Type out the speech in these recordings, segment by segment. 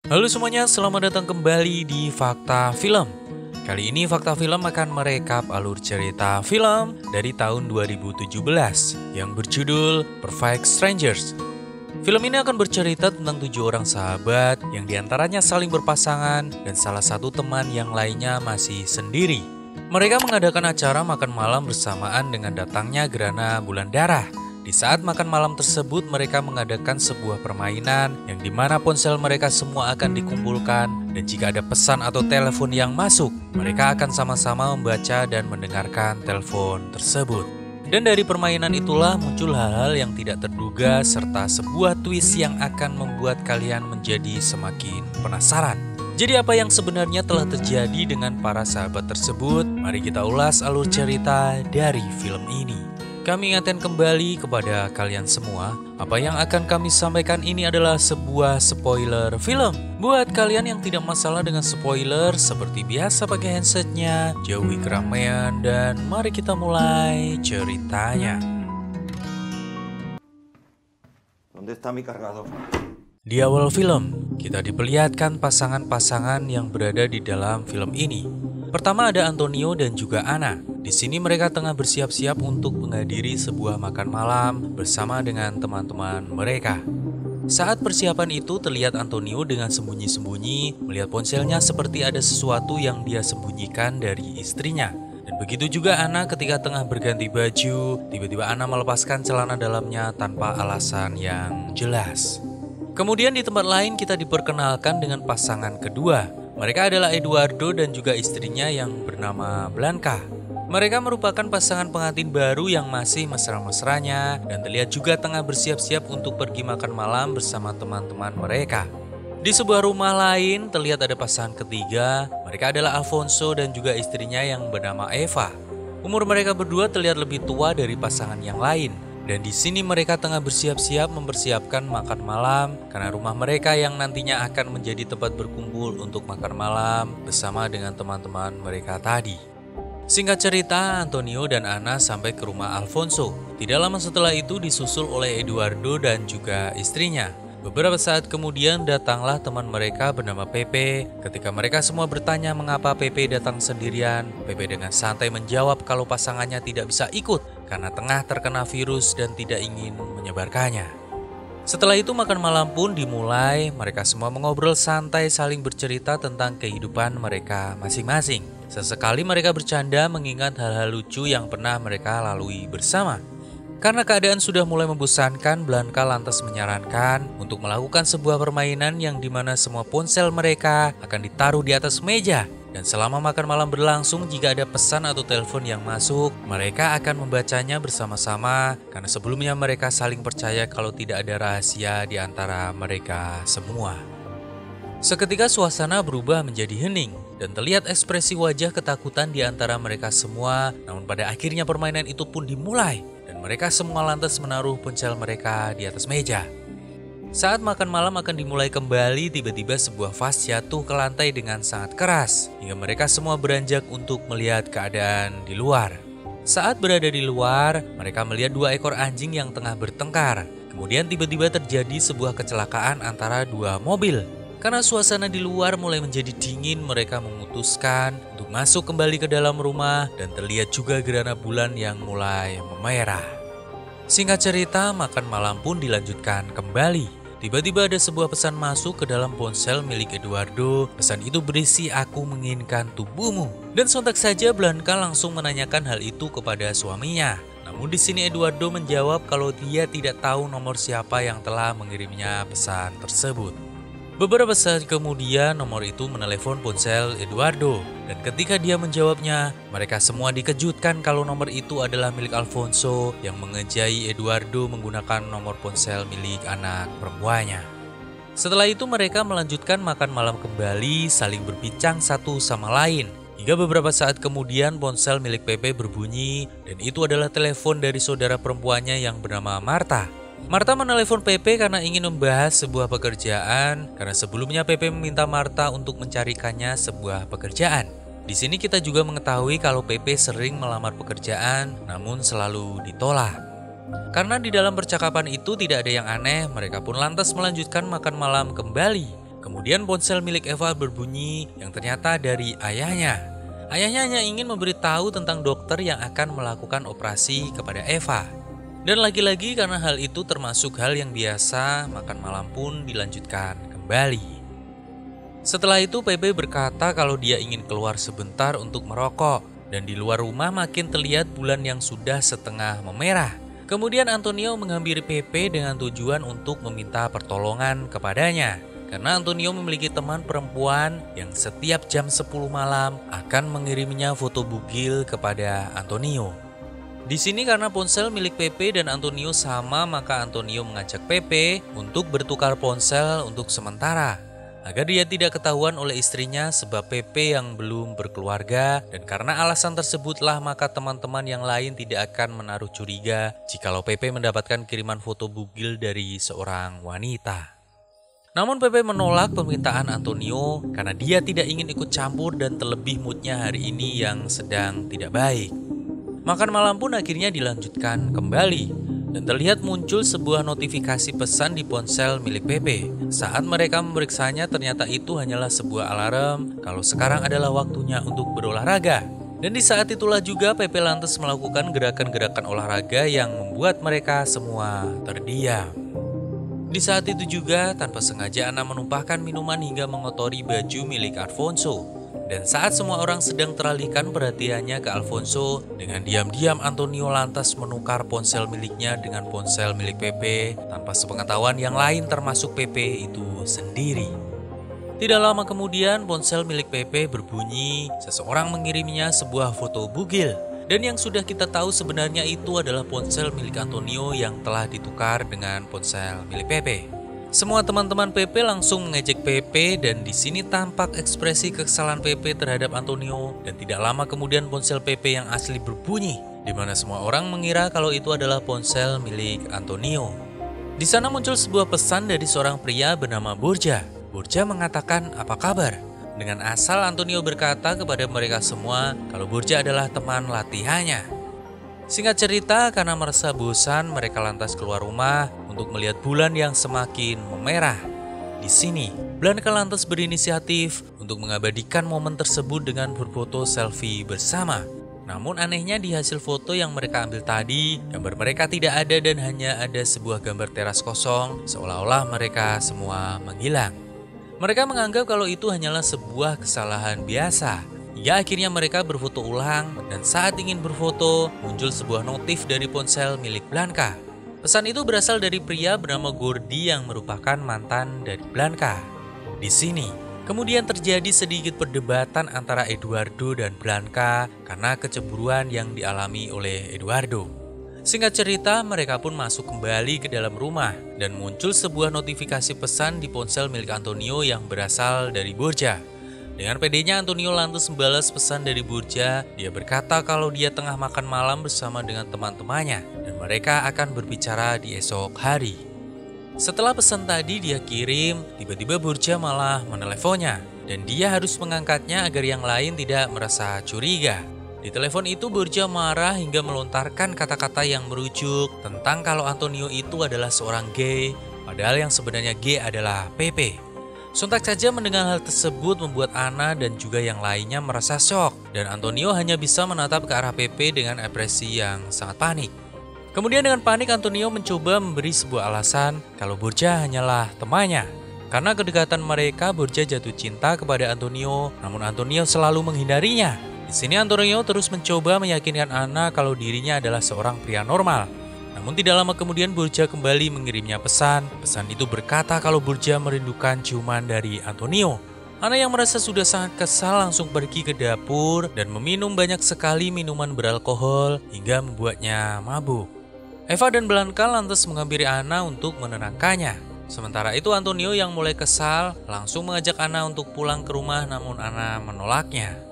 Halo semuanya, selamat datang kembali di Fakta Film. Kali ini Fakta Film akan merekap alur cerita film dari tahun 2017 yang berjudul Perfect Strangers. Film ini akan bercerita tentang 7 orang sahabat yang diantaranya saling berpasangan dan salah satu teman yang lainnya masih sendiri. Mereka mengadakan acara makan malam bersamaan dengan datangnya gerhana bulan darah. Di saat makan malam tersebut, mereka mengadakan sebuah permainan yang dimana ponsel mereka semua akan dikumpulkan dan jika ada pesan atau telepon yang masuk, mereka akan sama-sama membaca dan mendengarkan telepon tersebut. Dan dari permainan itulah muncul hal-hal yang tidak terduga serta sebuah twist yang akan membuat kalian menjadi semakin penasaran. Jadi apa yang sebenarnya telah terjadi dengan para sahabat tersebut? Mari kita ulas alur cerita dari film ini. Kami ingatkan kembali kepada kalian semua, apa yang akan kami sampaikan ini adalah sebuah spoiler film. Buat kalian yang tidak masalah dengan spoiler, seperti biasa pakai handsetnya, jauhi keramaian, dan mari kita mulai ceritanya. ¿Dónde está mi cargador? Di awal film, kita diperlihatkan pasangan-pasangan yang berada di dalam film ini. Pertama ada Antonio dan juga Anna. Di sini mereka tengah bersiap-siap untuk menghadiri sebuah makan malam bersama dengan teman-teman mereka. Saat persiapan itu terlihat Antonio dengan sembunyi-sembunyi melihat ponselnya seperti ada sesuatu yang dia sembunyikan dari istrinya. Dan begitu juga Anna ketika tengah berganti baju, tiba-tiba Anna melepaskan celana dalamnya tanpa alasan yang jelas. Kemudian di tempat lain kita diperkenalkan dengan pasangan kedua. Mereka adalah Eduardo dan juga istrinya yang bernama Blanca. Mereka merupakan pasangan pengantin baru yang masih mesra-mesranya dan terlihat juga tengah bersiap-siap untuk pergi makan malam bersama teman-teman mereka. Di sebuah rumah lain terlihat ada pasangan ketiga. Mereka adalah Alfonso dan juga istrinya yang bernama Eva. Umur mereka berdua terlihat lebih tua dari pasangan yang lain. Dan di sini mereka tengah bersiap-siap mempersiapkan makan malam karena rumah mereka yang nantinya akan menjadi tempat berkumpul untuk makan malam bersama dengan teman-teman mereka tadi. Singkat cerita, Antonio dan Anna sampai ke rumah Alfonso. Tidak lama setelah itu disusul oleh Eduardo dan juga istrinya. Beberapa saat kemudian datanglah teman mereka bernama Pepe. Ketika mereka semua bertanya mengapa Pepe datang sendirian, Pepe dengan santai menjawab kalau pasangannya tidak bisa ikut karena tengah terkena virus dan tidak ingin menyebarkannya. Setelah itu makan malam pun dimulai, mereka semua mengobrol santai saling bercerita tentang kehidupan mereka masing-masing. Sesekali mereka bercanda mengingat hal-hal lucu yang pernah mereka lalui bersama. Karena keadaan sudah mulai membosankan, Blanca lantas menyarankan untuk melakukan sebuah permainan yang dimana semua ponsel mereka akan ditaruh di atas meja. Dan selama makan malam berlangsung, jika ada pesan atau telepon yang masuk, mereka akan membacanya bersama-sama karena sebelumnya mereka saling percaya kalau tidak ada rahasia di antara mereka semua. Seketika suasana berubah menjadi hening dan terlihat ekspresi wajah ketakutan di antara mereka semua. Namun pada akhirnya permainan itu pun dimulai dan mereka semua lantas menaruh ponsel mereka di atas meja. Saat makan malam akan dimulai kembali, tiba-tiba sebuah vas jatuh ke lantai dengan sangat keras hingga mereka semua beranjak untuk melihat keadaan di luar. Saat berada di luar, mereka melihat 2 ekor anjing yang tengah bertengkar. Kemudian tiba-tiba terjadi sebuah kecelakaan antara 2 mobil. Karena suasana di luar mulai menjadi dingin, mereka memutuskan untuk masuk kembali ke dalam rumah dan terlihat juga gerhana bulan yang mulai memerah. Singkat cerita, makan malam pun dilanjutkan kembali. Tiba-tiba ada sebuah pesan masuk ke dalam ponsel milik Eduardo. Pesan itu berisi "Aku menginginkan tubuhmu." Dan sontak saja Blanca langsung menanyakan hal itu kepada suaminya. Namun di sini Eduardo menjawab kalau dia tidak tahu nomor siapa yang telah mengirimnya pesan tersebut. Beberapa saat kemudian nomor itu menelepon ponsel Eduardo. Dan ketika dia menjawabnya, mereka semua dikejutkan kalau nomor itu adalah milik Alfonso yang mengejai Eduardo menggunakan nomor ponsel milik anak perempuannya. Setelah itu mereka melanjutkan makan malam kembali, saling berbincang satu sama lain. Hingga beberapa saat kemudian ponsel milik Pepe berbunyi dan itu adalah telepon dari saudara perempuannya yang bernama Marta. Marta menelepon Pepe karena ingin membahas sebuah pekerjaan karena sebelumnya Pepe meminta Marta untuk mencarikannya sebuah pekerjaan. Di sini kita juga mengetahui kalau Pepe sering melamar pekerjaan namun selalu ditolak. Karena di dalam percakapan itu tidak ada yang aneh, mereka pun lantas melanjutkan makan malam kembali. Kemudian ponsel milik Eva berbunyi yang ternyata dari ayahnya. Ayahnya hanya ingin memberitahu tentang dokter yang akan melakukan operasi kepada Eva. Dan lagi-lagi karena hal itu termasuk hal yang biasa, makan malam pun dilanjutkan kembali. Setelah itu Pepe berkata kalau dia ingin keluar sebentar untuk merokok. Dan di luar rumah makin terlihat bulan yang sudah setengah memerah. Kemudian Antonio menghampiri Pepe dengan tujuan untuk meminta pertolongan kepadanya. Karena Antonio memiliki teman perempuan yang setiap jam 10 malam akan mengiriminya foto bugil kepada Antonio. Di sini karena ponsel milik Pepe dan Antonio sama, maka Antonio mengajak Pepe untuk bertukar ponsel untuk sementara. Agar dia tidak ketahuan oleh istrinya sebab Pepe yang belum berkeluarga, dan karena alasan tersebutlah maka teman-teman yang lain tidak akan menaruh curiga jikalau Pepe mendapatkan kiriman foto bugil dari seorang wanita. Namun Pepe menolak permintaan Antonio karena dia tidak ingin ikut campur dan terlebih moodnya hari ini yang sedang tidak baik. Makan malam pun akhirnya dilanjutkan kembali. Dan terlihat muncul sebuah notifikasi pesan di ponsel milik Pepe. Saat mereka memeriksanya ternyata itu hanyalah sebuah alarm kalau sekarang adalah waktunya untuk berolahraga. Dan di saat itulah juga Pepe lantas melakukan gerakan-gerakan olahraga yang membuat mereka semua terdiam. Di saat itu juga tanpa sengaja Ana menumpahkan minuman hingga mengotori baju milik Alfonso. Dan saat semua orang sedang teralihkan perhatiannya ke Alfonso, dengan diam-diam Antonio lantas menukar ponsel miliknya dengan ponsel milik Pepe tanpa sepengetahuan yang lain termasuk Pepe itu sendiri. Tidak lama kemudian ponsel milik Pepe berbunyi seseorang mengiriminya sebuah foto bugil. Dan yang sudah kita tahu sebenarnya itu adalah ponsel milik Antonio yang telah ditukar dengan ponsel milik Pepe. Semua teman-teman Pepe langsung mengejek Pepe dan di sini tampak ekspresi kesalahan Pepe terhadap Antonio, dan tidak lama kemudian ponsel Pepe yang asli berbunyi di mana semua orang mengira kalau itu adalah ponsel milik Antonio. Di sana muncul sebuah pesan dari seorang pria bernama Borja. Borja mengatakan apa kabar? Dengan asal Antonio berkata kepada mereka semua kalau Borja adalah teman latihannya. Singkat cerita, karena merasa bosan, mereka lantas keluar rumah untuk melihat bulan yang semakin memerah. Di sini, Blanca lantas berinisiatif untuk mengabadikan momen tersebut dengan berfoto selfie bersama. Namun anehnya di hasil foto yang mereka ambil tadi, gambar mereka tidak ada dan hanya ada sebuah gambar teras kosong, seolah-olah mereka semua menghilang. Mereka menganggap kalau itu hanyalah sebuah kesalahan biasa. Hingga akhirnya mereka berfoto ulang, dan saat ingin berfoto, muncul sebuah notif dari ponsel milik Blanca. Pesan itu berasal dari pria bernama Gordy yang merupakan mantan dari Blanca. Di sini, kemudian terjadi sedikit perdebatan antara Eduardo dan Blanca karena kecemburuan yang dialami oleh Eduardo. Singkat cerita, mereka pun masuk kembali ke dalam rumah, dan muncul sebuah notifikasi pesan di ponsel milik Antonio yang berasal dari Borja. Dengan pedenya Antonio lantas membalas pesan dari Borja. Dia berkata kalau dia tengah makan malam bersama dengan teman-temannya dan mereka akan berbicara di esok hari. Setelah pesan tadi dia kirim, tiba-tiba Borja malah meneleponnya dan dia harus mengangkatnya agar yang lain tidak merasa curiga. Di telepon itu Borja marah hingga melontarkan kata-kata yang merujuk tentang kalau Antonio itu adalah seorang gay, padahal yang sebenarnya gay adalah Pepe. Sontak saja mendengar hal tersebut membuat Ana dan juga yang lainnya merasa syok, dan Antonio hanya bisa menatap ke arah Pepe dengan ekspresi yang sangat panik. Kemudian dengan panik Antonio mencoba memberi sebuah alasan kalau Borja hanyalah temannya. Karena kedekatan mereka, Borja jatuh cinta kepada Antonio, namun Antonio selalu menghindarinya. Di sini Antonio terus mencoba meyakinkan Ana kalau dirinya adalah seorang pria normal. Namun tidak lama kemudian Borja kembali mengirimnya pesan. Pesan itu berkata kalau Borja merindukan ciuman dari Antonio. Ana yang merasa sudah sangat kesal langsung pergi ke dapur dan meminum banyak sekali minuman beralkohol hingga membuatnya mabuk. Eva dan Blanca lantas menghampiri Ana untuk menenangkannya. Sementara itu Antonio yang mulai kesal langsung mengajak Ana untuk pulang ke rumah, namun Ana menolaknya.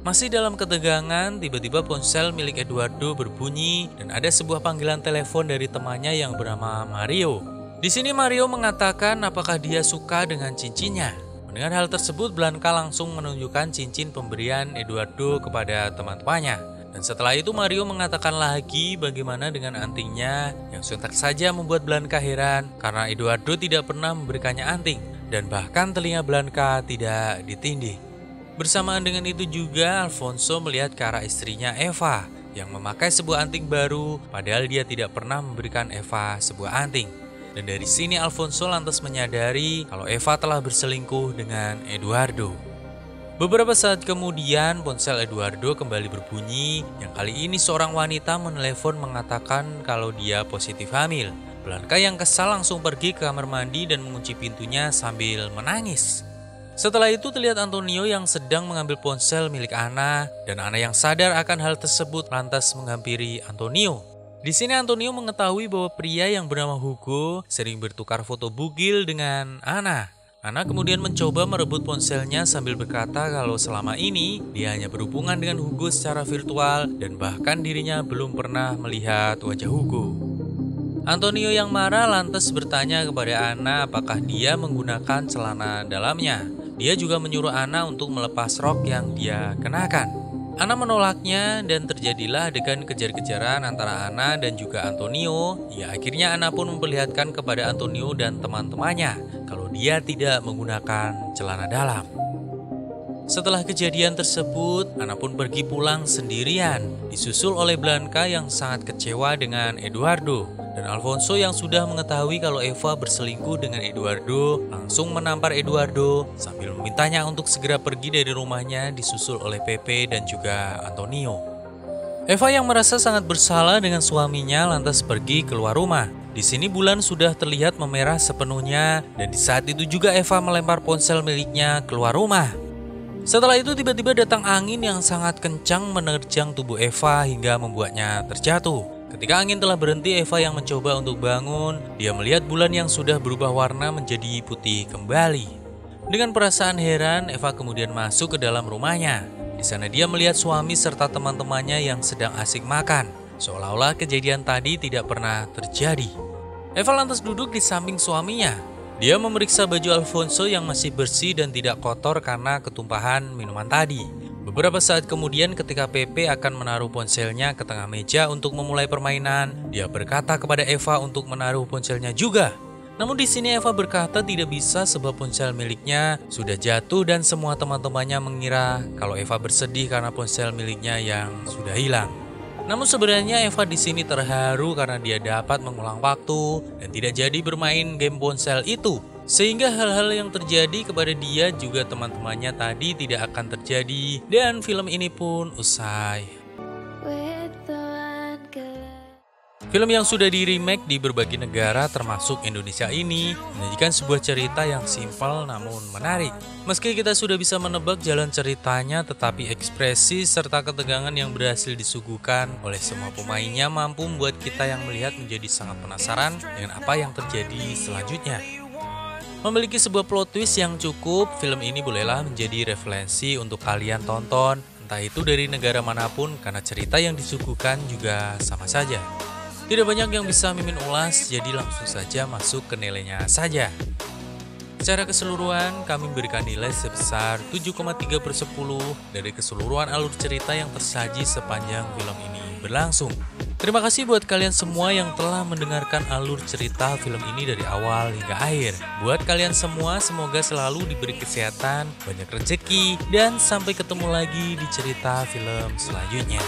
Masih dalam ketegangan, tiba-tiba ponsel milik Eduardo berbunyi dan ada sebuah panggilan telepon dari temannya yang bernama Mario. Di sini Mario mengatakan apakah dia suka dengan cincinnya. Mendengar hal tersebut, Blanca langsung menunjukkan cincin pemberian Eduardo kepada teman-temannya. Dan setelah itu Mario mengatakan lagi bagaimana dengan antingnya yang sontak saja membuat Blanca heran karena Eduardo tidak pernah memberikannya anting. dan bahkan telinga Blanca tidak ditindih. Bersamaan dengan itu juga Alfonso melihat ke arah istrinya Eva yang memakai sebuah anting baru, padahal dia tidak pernah memberikan Eva sebuah anting. Dan dari sini Alfonso lantas menyadari kalau Eva telah berselingkuh dengan Eduardo. Beberapa saat kemudian ponsel Eduardo kembali berbunyi, yang kali ini seorang wanita menelepon mengatakan kalau dia positif hamil. Blanca yang kesal langsung pergi ke kamar mandi dan mengunci pintunya sambil menangis. Setelah itu terlihat Antonio yang sedang mengambil ponsel milik Ana, dan Ana yang sadar akan hal tersebut lantas menghampiri Antonio. Di sini Antonio mengetahui bahwa pria yang bernama Hugo sering bertukar foto bugil dengan Ana. Ana kemudian mencoba merebut ponselnya sambil berkata kalau selama ini dia hanya berhubungan dengan Hugo secara virtual dan bahkan dirinya belum pernah melihat wajah Hugo. Antonio yang marah lantas bertanya kepada Ana apakah dia menggunakan celana dalamnya. Dia juga menyuruh Ana untuk melepas rok yang dia kenakan. Ana menolaknya dan terjadilah adegan kejar-kejaran antara Ana dan juga Antonio. Ya, akhirnya Ana pun memperlihatkan kepada Antonio dan teman-temannya kalau dia tidak menggunakan celana dalam. Setelah kejadian tersebut, Ana pun pergi pulang sendirian, disusul oleh Blanca yang sangat kecewa dengan Eduardo. Dan Alfonso yang sudah mengetahui kalau Eva berselingkuh dengan Eduardo langsung menampar Eduardo sambil memintanya untuk segera pergi dari rumahnya disusul oleh Pepe dan juga Antonio. Eva yang merasa sangat bersalah dengan suaminya lantas pergi keluar rumah. Di sini bulan sudah terlihat memerah sepenuhnya dan di saat itu juga Eva melempar ponsel miliknya keluar rumah. Setelah itu tiba-tiba datang angin yang sangat kencang menerjang tubuh Eva hingga membuatnya terjatuh. Ketika angin telah berhenti, Eva yang mencoba untuk bangun, dia melihat bulan yang sudah berubah warna menjadi putih kembali. Dengan perasaan heran, Eva kemudian masuk ke dalam rumahnya. Di sana dia melihat suami serta teman-temannya yang sedang asik makan, seolah-olah kejadian tadi tidak pernah terjadi. Eva lantas duduk di samping suaminya. Dia memeriksa baju Alfonso yang masih bersih dan tidak kotor karena ketumpahan minuman tadi. Beberapa saat kemudian ketika Pepe akan menaruh ponselnya ke tengah meja untuk memulai permainan, dia berkata kepada Eva untuk menaruh ponselnya juga. Namun di sini Eva berkata tidak bisa sebab ponsel miliknya sudah jatuh dan semua teman-temannya mengira kalau Eva bersedih karena ponsel miliknya yang sudah hilang. Namun sebenarnya Eva di sini terharu karena dia dapat mengulang waktu dan tidak jadi bermain game ponsel itu. Sehingga hal-hal yang terjadi kepada dia juga teman-temannya tadi tidak akan terjadi dan film ini pun usai. Film yang sudah di-remake di berbagai negara termasuk Indonesia ini menyajikan sebuah cerita yang simpel namun menarik. Meski kita sudah bisa menebak jalan ceritanya, tetapi ekspresi serta ketegangan yang berhasil disuguhkan oleh semua pemainnya mampu membuat kita yang melihat menjadi sangat penasaran dengan apa yang terjadi selanjutnya. Memiliki sebuah plot twist yang cukup, film ini bolehlah menjadi referensi untuk kalian tonton, entah itu dari negara manapun karena cerita yang disuguhkan juga sama saja. Tidak banyak yang bisa Mimin ulas, jadi langsung saja masuk ke nilainya saja. Secara keseluruhan, kami berikan nilai sebesar 7,3/10 dari keseluruhan alur cerita yang tersaji sepanjang film ini berlangsung. Terima kasih buat kalian semua yang telah mendengarkan alur cerita film ini dari awal hingga akhir. Buat kalian semua, semoga selalu diberi kesehatan, banyak rezeki, dan sampai ketemu lagi di cerita film selanjutnya.